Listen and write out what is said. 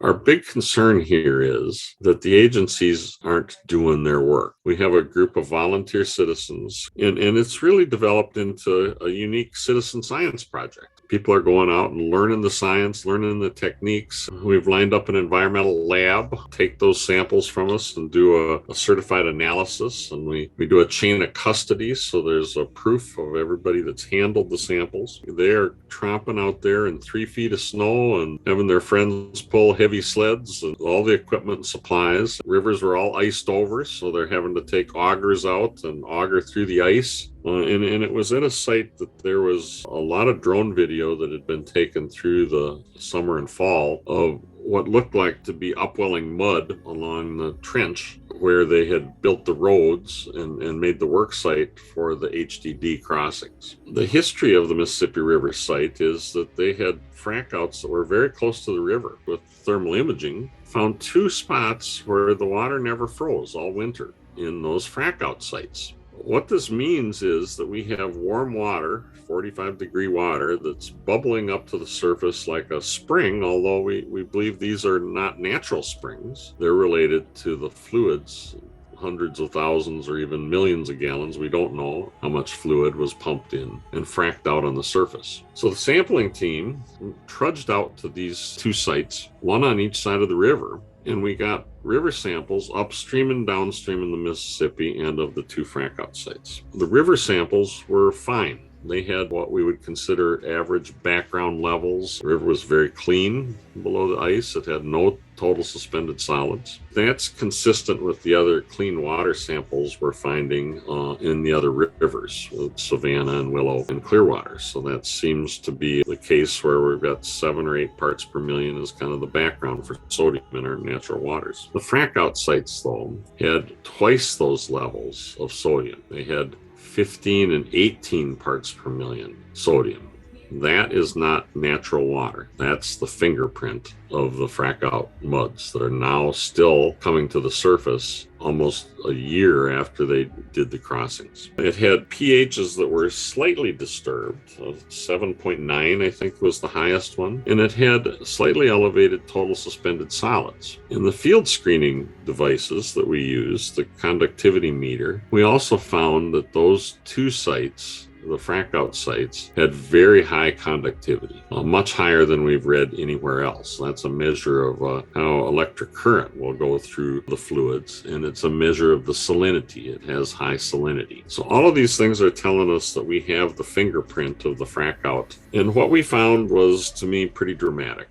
Our big concern here is that the agencies aren't doing their work. We have a group of volunteer citizens, and it's really developed into a unique citizen science project. People are going out and learning the science, learning the techniques. We've lined up an environmental lab, take those samples from us and do a certified analysis. And we do a chain of custody. So there's a proof of everybody that's handled the samples. They are tromping out there in 3 feet of snow and having their friends pull heavy sleds and all the equipment and supplies. Rivers were all iced over, so they're having to take augers out and auger through the ice. And it was at a site that there was a lot of drone video that had been taken through the summer and fall of what looked like to be upwelling mud along the trench where they had built the roads and made the work site for the HDD crossings. The history of the Mississippi River site is that they had frac-outs that were very close to the river. With thermal imaging, found 2 spots where the water never froze all winter in those frac-out sites. What this means is that we have warm water, 45-degree water, that's bubbling up to the surface like a spring, although we believe these are not natural springs. They're related to the fluids, hundreds of thousands or even millions of gallons. We don't know how much fluid was pumped in and fracked out on the surface. So the sampling team trudged out to these 2 sites, one on each side of the river, and we got river samples upstream and downstream in the Mississippi and of the 2 frac-out sites. The river samples were fine. They had what we would consider average background levels. The river was very clean below the ice. It had no total suspended solids. That's consistent with the other clean water samples we're finding in the other rivers, Savannah and Willow and Clearwater. So that seems to be the case where we've got 7 or 8 parts per million as kind of the background for sodium in our natural waters. The frac-out sites, though, had twice those levels of sodium. They had 15 and 18 parts per million sodium. That is not natural water. That's the fingerprint of the frac-out muds that are now still coming to the surface almost a year after they did the crossings. It had pHs that were slightly disturbed. 7.9, I think, was the highest one. And it had slightly elevated total suspended solids. In the field screening devices that we use, the conductivity meter, we also found that those 2 sites, the frac-out sites, had very high conductivity, much higher than we've read anywhere else. That's a measure of how electric current will go through the fluids, and it's a measure of the salinity. It has high salinity. So all of these things are telling us that we have the fingerprint of the frac-out. And what we found was, to me, pretty dramatic.